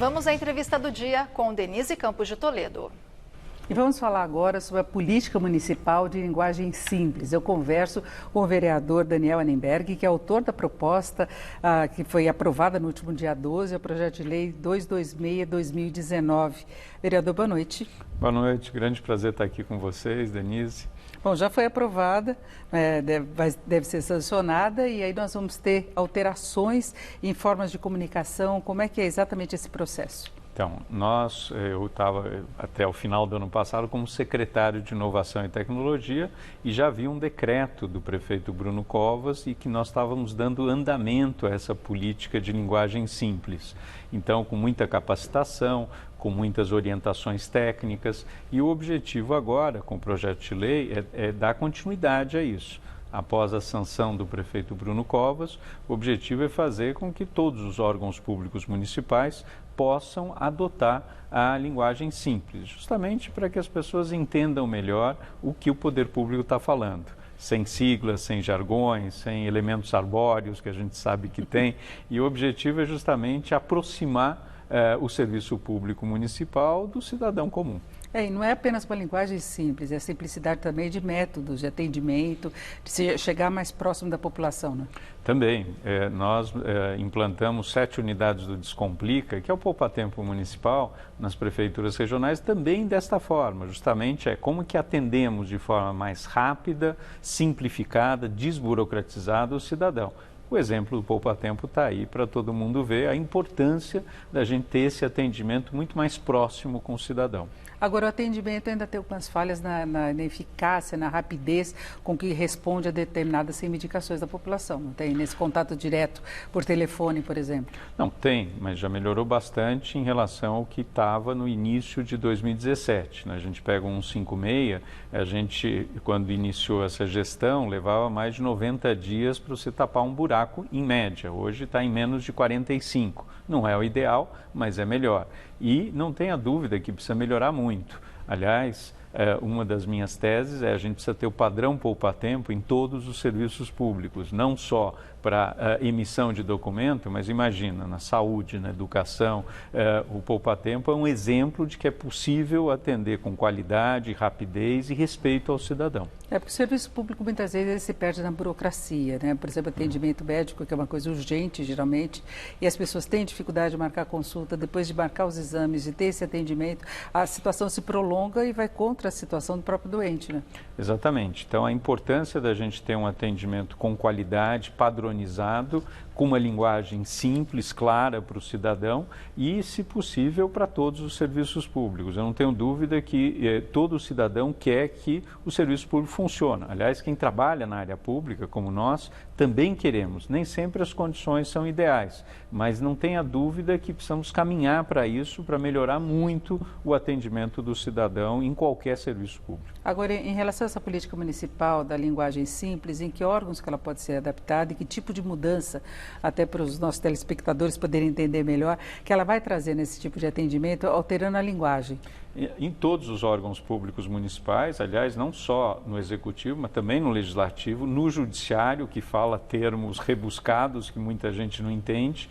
Vamos à entrevista do dia com Denise Campos de Toledo. E vamos falar agora sobre a política municipal de linguagem simples. Eu converso com o vereador Daniel Annemberg, que é autor da proposta que foi aprovada no último dia 12, o projeto de lei 226/2019. Vereador, boa noite. Boa noite, grande prazer estar aqui com vocês, Denise. Bom, já foi aprovada, deve ser sancionada e aí nós vamos ter alterações em formas de comunicação. Como é que é exatamente esse processo? Então, eu estava até o final do ano passado como secretário de Inovação e Tecnologia e já havia um decreto do prefeito Bruno Covas e que nós estávamos dando andamento a essa política de linguagem simples. Então, com muita capacitação, com muitas orientações técnicas e o objetivo agora, com o projeto de lei, é dar continuidade a isso. Após a sanção do prefeito Bruno Covas, o objetivo é fazer com que todos os órgãos públicos municipais possam adotar a linguagem simples, justamente para que as pessoas entendam melhor o que o poder público está falando. Sem siglas, sem jargões, sem elementos arbóreos que a gente sabe que tem. E o objetivo é justamente aproximar o serviço público municipal do cidadão comum. E não é apenas uma linguagem simples, é a simplicidade também de métodos, de atendimento, de chegar mais próximo da população, né? Também, nós implantamos 7 unidades do Descomplica, que é o poupa-tempo municipal, nas prefeituras regionais, também desta forma, justamente como que atendemos de forma mais rápida, simplificada, desburocratizada o cidadão. O exemplo do poupa-tempo está aí para todo mundo ver a importância da gente ter esse atendimento muito mais próximo com o cidadão. Agora, o atendimento ainda tem algumas falhas na eficácia, na rapidez com que responde a determinadas reivindicações da população. Não tem nesse contato direto por telefone, por exemplo? Não, tem, mas já melhorou bastante em relação ao que estava no início de 2017. Né? A gente pega um 156, a gente, quando iniciou essa gestão, levava mais de 90 dias para você tapar um buraco, em média. Hoje está em menos de 45. Não é o ideal, mas é melhor. E não tenha dúvida que precisa melhorar muito. Aliás, uma das minhas teses a gente precisa ter o padrão poupa-tempo em todos os serviços públicos, não só para emissão de documento, mas imagina, na saúde, na educação, o poupa-tempo é um exemplo de que é possível atender com qualidade, rapidez e respeito ao cidadão. Porque o serviço público muitas vezes ele se perde na burocracia, né? Por exemplo, atendimento médico, que é uma coisa urgente geralmente, e as pessoas têm dificuldade de marcar consulta, depois de marcar os exames, de ter esse atendimento, a situação se prolonga e vai contra a situação do próprio doente, né? Exatamente. Então, a importância da gente ter um atendimento com qualidade, padronizado, com uma linguagem simples, clara para o cidadão e, se possível, para todos os serviços públicos. Eu não tenho dúvida que todo cidadão quer que o serviço público funcione. Aliás, quem trabalha na área pública, como nós, também queremos. Nem sempre as condições são ideais, mas não tenha dúvida que precisamos caminhar para isso, para melhorar muito o atendimento do cidadão em qualquer serviço público. Agora, em relação a essa política municipal da linguagem simples, em que órgãos que ela pode ser adaptada e que tipo de mudança, até para os nossos telespectadores poderem entender melhor, que ela vai trazer nesse tipo de atendimento, alterando a linguagem? Em todos os órgãos públicos municipais, aliás, não só no Executivo, mas também no Legislativo, no Judiciário, que fala termos rebuscados que muita gente não entende.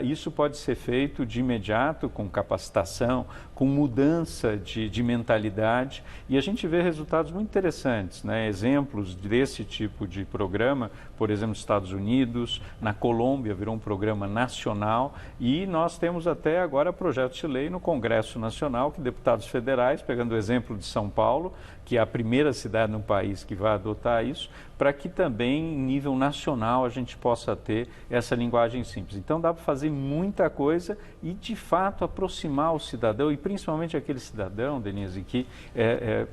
Isso pode ser feito de imediato, com capacitação, com mudança de mentalidade, e a gente vê resultados muito interessantes, né? Exemplos desse tipo de programa, por exemplo, nos Estados Unidos, na Colômbia virou um programa nacional, e nós temos até agora projetos de lei no Congresso Nacional que deputados federais, pegando o exemplo de São Paulo, que é a primeira cidade no país que vai adotar isso, para que também, em nível nacional, a gente possa ter essa linguagem simples. Então, dá para fazer muita coisa e, de fato, aproximar o cidadão, e principalmente aquele cidadão, Denise, que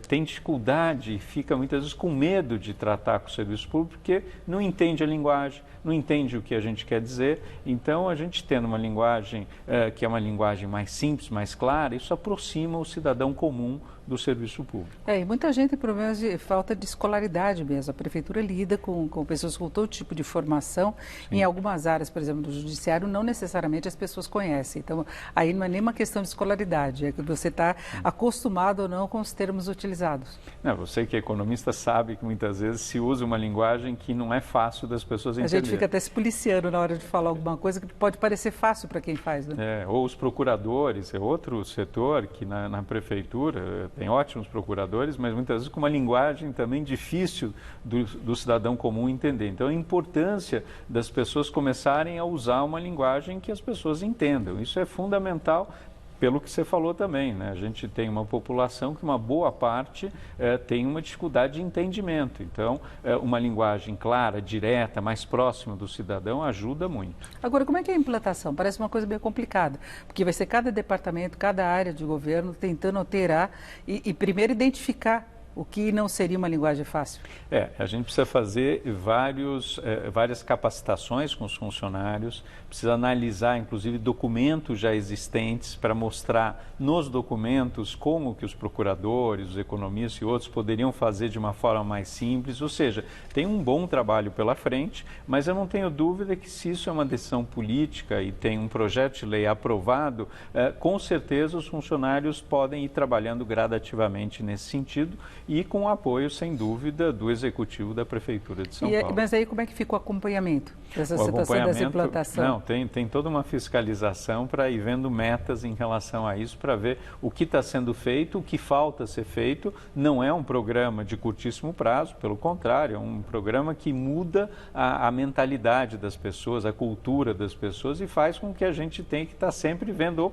tem dificuldade e fica muitas vezes com medo de tratar com o serviço público, porque não entende a linguagem, não entende o que a gente quer dizer. Então, a gente tendo uma linguagem que é uma linguagem mais simples, mais clara, isso aproxima o cidadão comum do serviço público. E muita gente tem problemas de falta de escolaridade mesmo. A prefeitura lida com pessoas com todo tipo de formação. Sim. Em algumas áreas, por exemplo, do judiciário, não necessariamente as pessoas conhecem. Então, aí não é nem uma questão de escolaridade, é que você está acostumado ou não com os termos utilizados. Não, você que é economista sabe que muitas vezes se usa uma linguagem que não é fácil das pessoas entenderem. A gente fica até se policiando na hora de falar alguma coisa que pode parecer fácil para quem faz, né? Ou os procuradores, é outro setor que na prefeitura tem ótimos procuradores, mas muitas vezes com uma linguagem também difícil do cidadão comum entender. Então, a importância das pessoas começarem a usar uma linguagem que as pessoas entendam. Isso é fundamental. Pelo que você falou também, né? A gente tem uma população que uma boa parte tem uma dificuldade de entendimento. Então, uma linguagem clara, direta, mais próxima do cidadão ajuda muito. Agora, como é que é a implantação? Parece uma coisa bem complicada, porque vai ser cada departamento, cada área de governo tentando alterar e primeiro identificar o que não seria uma linguagem fácil. A gente precisa fazer várias capacitações com os funcionários, precisa analisar, inclusive, documentos já existentes para mostrar nos documentos como que os procuradores, os economistas e outros poderiam fazer de uma forma mais simples. Ou seja, tem um bom trabalho pela frente, mas eu não tenho dúvida que se isso é uma decisão política e tem um projeto de lei aprovado, com certeza os funcionários podem ir trabalhando gradativamente nesse sentido e com o apoio, sem dúvida, do Executivo da Prefeitura de São Paulo. Mas aí como é que fica o acompanhamento dessa situação, dessa implantação? Não, tem toda uma fiscalização para ir vendo metas em relação a isso, para ver o que está sendo feito, o que falta ser feito. Não é um programa de curtíssimo prazo, pelo contrário, é um programa que muda a mentalidade das pessoas, a cultura das pessoas e faz com que a gente tenha que estar sempre vendo,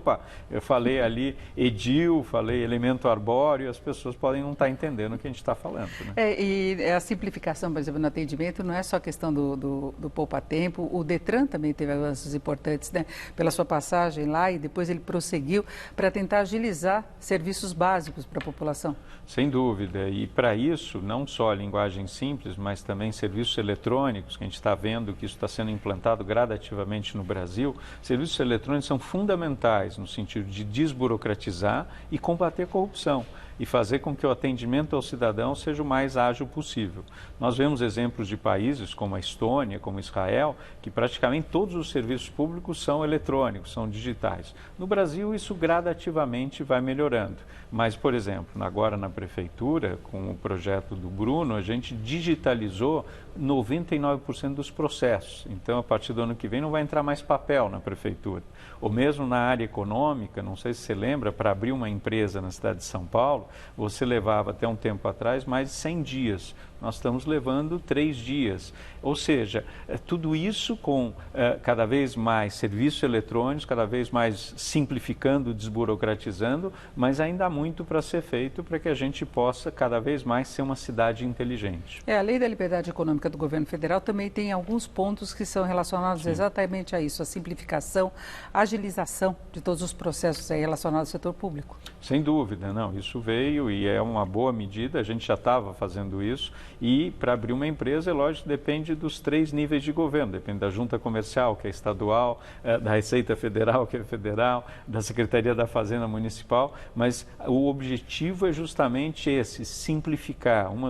eu falei ali edil, falei elemento arbóreo, as pessoas podem não estar entendendo o que a gente está falando. Né? E a simplificação, por exemplo, no atendimento não é só questão do poupa-tempo, o Detran também teve avanços importantes, né? Pela sua passagem lá e depois ele prosseguiu para tentar agilizar serviços básicos para a população. Sem dúvida, e para isso, não só a linguagem simples, mas também serviços eletrônicos, que a gente está vendo que isso está sendo implantado gradativamente no Brasil. Serviços eletrônicos são fundamentais no sentido de desburocratizar e combater a corrupção e fazer com que o atendimento ao cidadão seja o mais ágil possível. Nós vemos exemplos de países como a Estônia, como Israel, que praticamente todos os serviços públicos são eletrônicos, são digitais. No Brasil, isso gradativamente vai melhorando. Mas, por exemplo, agora na Prefeitura, com o projeto do Bruno, a gente digitalizou 99% dos processos. Então, a partir do ano que vem, não vai entrar mais papel na Prefeitura. Ou mesmo na área econômica, não sei se você lembra, para abrir uma empresa na cidade de São Paulo, você levava até um tempo atrás mais de 100 dias. Nós estamos levando 3 dias. Ou seja, tudo isso com cada vez mais serviços eletrônicos, cada vez mais simplificando, desburocratizando, mas ainda há muito para ser feito para que a gente possa cada vez mais ser uma cidade inteligente. A Lei da Liberdade Econômica do Governo Federal também tem alguns pontos que são relacionados exatamente a isso, a simplificação, a agilização de todos os processos aí relacionados ao setor público. Sem dúvida, não. Isso veio e é uma boa medida, a gente já estava fazendo isso. E para abrir uma empresa, é lógico, depende dos 3 níveis de governo. Depende da Junta Comercial, que é estadual, da Receita Federal, que é federal, da Secretaria da Fazenda Municipal. Mas o objetivo é justamente esse, simplificar. Um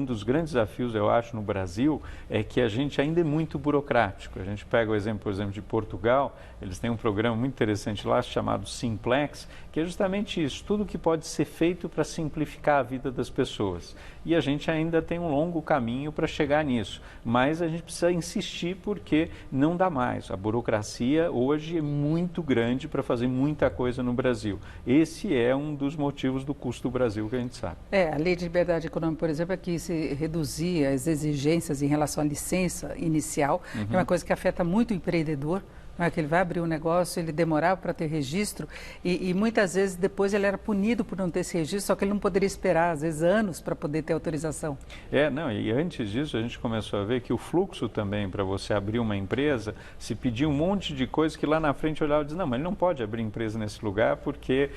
dos grandes desafios, eu acho, no Brasil, é que a gente ainda é muito burocrático. A gente pega o exemplo, por exemplo, de Portugal, eles têm um programa muito interessante lá chamado Simplex, que é justamente isso, tudo que pode ser feito para simplificar a vida das pessoas. E a gente ainda tem um longo caminho para chegar nisso, mas a gente precisa insistir porque não dá mais. A burocracia hoje é muito grande para fazer muita coisa no Brasil. Esse é um dos motivos do custo do Brasil que a gente sabe. A Lei de Liberdade Econômica, por exemplo, é que se reduzir as exigências em relação à licença inicial, é uma coisa que afeta muito o empreendedor. Não é que ele vai abrir um negócio, ele demorava para ter registro e muitas vezes depois ele era punido por não ter esse registro, só que ele não poderia esperar, às vezes, anos para poder ter autorização. E antes disso a gente começou a ver que o fluxo também para você abrir uma empresa, se pedia um monte de coisa que lá na frente olhava e dizia, não, mas ele não pode abrir empresa nesse lugar porque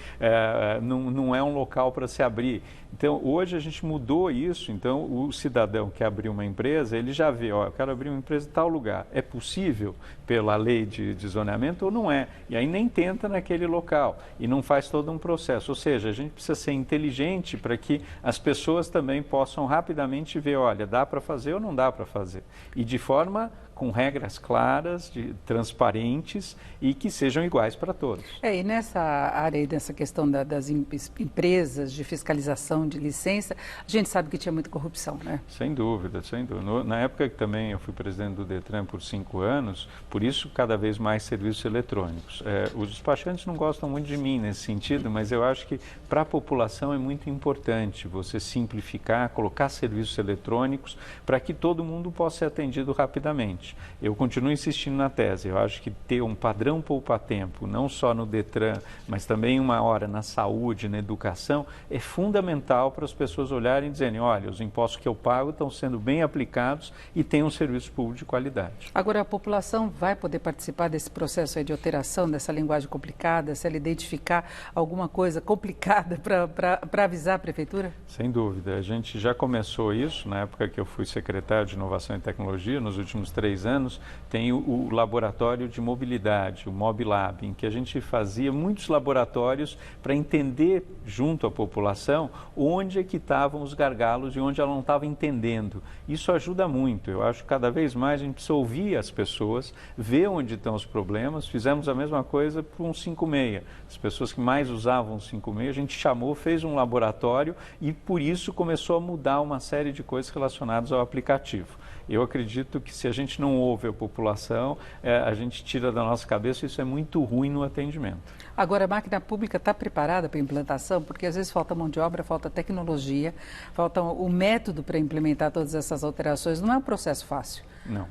não é um local para se abrir. Então, hoje a gente mudou isso, então o cidadão que abriu uma empresa, ele já vê, eu quero abrir uma empresa em tal lugar. É possível, pela lei de de zoneamento ou não é. E aí nem tenta naquele local e não faz todo um processo. Ou seja, a gente precisa ser inteligente para que as pessoas também possam rapidamente ver, olha, dá para fazer ou não dá para fazer. E de forma com regras claras, transparentes e que sejam iguais para todos. E nessa área aí, dessa questão das empresas, de fiscalização, de licença, a gente sabe que tinha muita corrupção, né? Sem dúvida, sem dúvida. Na época que também eu fui presidente do Detran por 5 anos, por isso cada vez mais serviços eletrônicos. Os despachantes não gostam muito de mim nesse sentido, mas eu acho que para a população é muito importante você simplificar, colocar serviços eletrônicos para que todo mundo possa ser atendido rapidamente. Eu continuo insistindo na tese, eu acho que ter um padrão poupa-tempo, não só no Detran, mas também uma hora na saúde, na educação, é fundamental para as pessoas olharem e dizerem, olha, os impostos que eu pago estão sendo bem aplicados e tem um serviço público de qualidade. Agora, a população vai poder participar desse processo aí de alteração, dessa linguagem complicada, se ela identificar alguma coisa complicada para avisar a Prefeitura? Sem dúvida, a gente já começou isso na época que eu fui secretário de Inovação e Tecnologia, nos últimos 3 anos, tem o laboratório de mobilidade, o MobiLab, em que a gente fazia muitos laboratórios para entender junto à população onde é que estavam os gargalos e onde ela não estava entendendo. Isso ajuda muito. Eu acho que cada vez mais a gente precisa ouvir as pessoas, ver onde estão os problemas. Fizemos a mesma coisa para um 56. As pessoas que mais usavam o 56, a gente chamou, fez um laboratório e por isso começou a mudar uma série de coisas relacionadas ao aplicativo. Eu acredito que se a gente não ouve a população, a gente tira da nossa cabeça, isso é muito ruim no atendimento. Agora, a máquina pública está preparada para a implantação? Porque às vezes falta mão de obra, falta tecnologia, falta o método para implementar todas essas alterações. Não é um processo fácil. Não.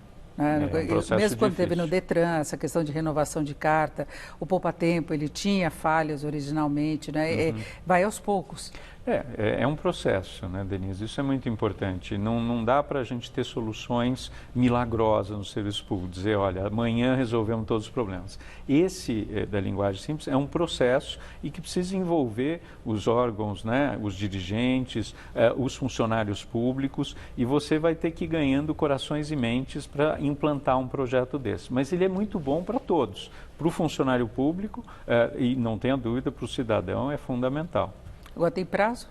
Mesmo quando teve no Detran essa questão de renovação de carta, o poupa-tempo, ele tinha falhas originalmente, né? Vai aos poucos. É um processo, né, Denise? Isso é muito importante. Não dá para a gente ter soluções milagrosas no serviço público, dizer, olha, amanhã resolvemos todos os problemas. Esse, da linguagem simples, é um processo e que precisa envolver os órgãos, né, os dirigentes, os funcionários públicos, e você vai ter que ir ganhando corações e mentes para implantar um projeto desse. Mas ele é muito bom para todos. Para o funcionário público, e não tenha dúvida, para o cidadão é fundamental. Agora tem prazo?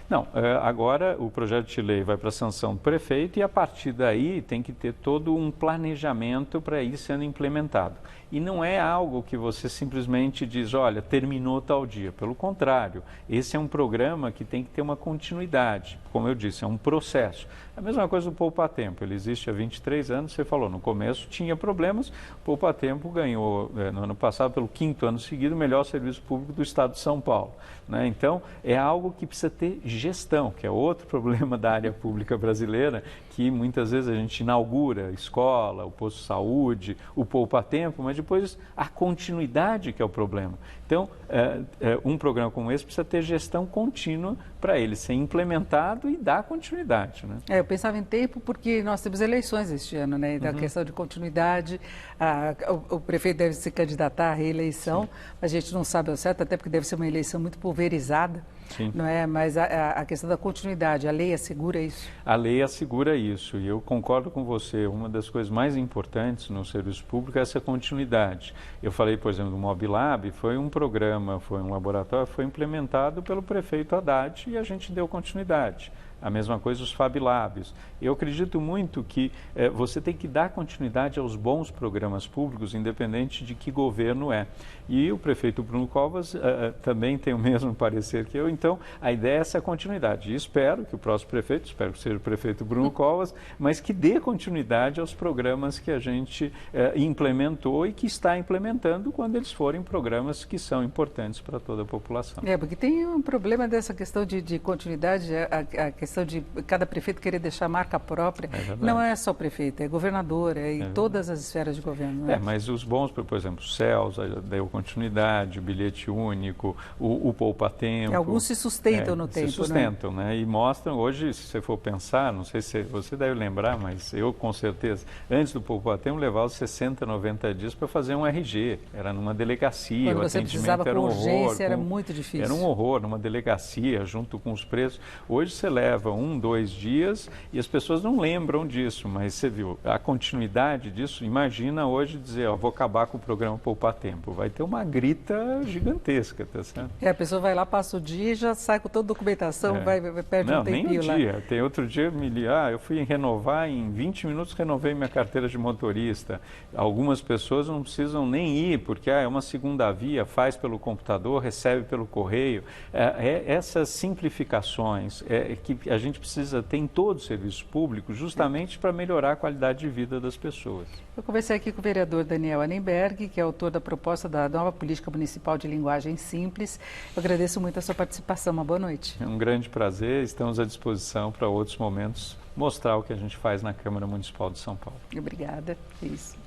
Não, agora o projeto de lei vai para a sanção do prefeito e a partir daí tem que ter todo um planejamento para ir sendo implementado. E não é algo que você simplesmente diz, olha, terminou tal dia. Pelo contrário, esse é um programa que tem que ter uma continuidade. Como eu disse, é um processo. A mesma coisa do poupa-tempo, ele existe há 23 anos, você falou, no começo tinha problemas, o poupa-tempo ganhou, no ano passado, pelo 5º ano seguido, o melhor serviço público do estado de São Paulo. Né? Então, é algo que precisa ter gestão, que é outro problema da área pública brasileira, que muitas vezes a gente inaugura a escola, o posto de saúde, o poupa-tempo, mas depois a continuidade que é o problema. Então, um programa como esse precisa ter gestão contínua para ele ser implementado e dar continuidade. Né? Eu pensava em tempo porque nós temos eleições este ano, né? Da questão de continuidade, o prefeito deve se candidatar à reeleição, a gente não sabe ao certo, até porque deve ser uma eleição muito pulverizada. Sim. Não é? Mas a questão da continuidade, a lei assegura isso? A lei assegura isso e eu concordo com você, uma das coisas mais importantes no serviço público é essa continuidade. Eu falei, por exemplo, do MobiLab, foi um programa, foi um laboratório, foi implementado pelo prefeito Haddad e a gente deu continuidade. A mesma coisa os Fab Labs. Eu acredito muito que você tem que dar continuidade aos bons programas públicos, independente de que governo é. E o prefeito Bruno Covas também tem o mesmo parecer que eu, então a ideia é essa continuidade. E espero que o próximo prefeito, espero que seja o prefeito Bruno Covas, mas que dê continuidade aos programas que a gente implementou e que está implementando quando eles forem programas que são importantes para toda a população. Porque tem um problema dessa questão de continuidade, a questão de cada prefeito querer deixar marca própria. Não é só prefeito, é governador, em todas as esferas de governo. Né? Mas os bons, por exemplo, o CELS deu continuidade, o bilhete único, o poupa-tempo. Alguns se sustentam no tempo. Se sustentam, né? E mostram, hoje, se você for pensar, não sei se você deve lembrar, mas eu com certeza, antes do poupa-tempo, levava 60, 90 dias para fazer um RG. Era numa delegacia, quando o você precisava era um com urgência, horror, era muito difícil. Era um horror, numa delegacia, junto com os preços. Hoje você leva leva 1, 2 dias e as pessoas não lembram disso, mas você viu, a continuidade disso, imagina hoje dizer, ó, vou acabar com o programa Poupar Tempo, vai ter uma grita gigantesca, tá certo? A pessoa vai lá, passa o dia e já sai com toda a documentação, perde um tempinho lá. Nem um dia, tem outro dia me ligar, eu fui renovar, em 20 minutos renovei minha carteira de motorista. Algumas pessoas não precisam nem ir, porque é uma segunda via, faz pelo computador, recebe pelo correio. Essas simplificações que a gente precisa ter em todo o serviço público, justamente para melhorar a qualidade de vida das pessoas. Eu conversei aqui com o vereador Daniel Annemberg, que é autor da proposta da nova política municipal de linguagem simples. Eu agradeço muito a sua participação. Uma boa noite. É um grande prazer, estamos à disposição para outros momentos mostrar o que a gente faz na Câmara Municipal de São Paulo. Obrigada. Isso.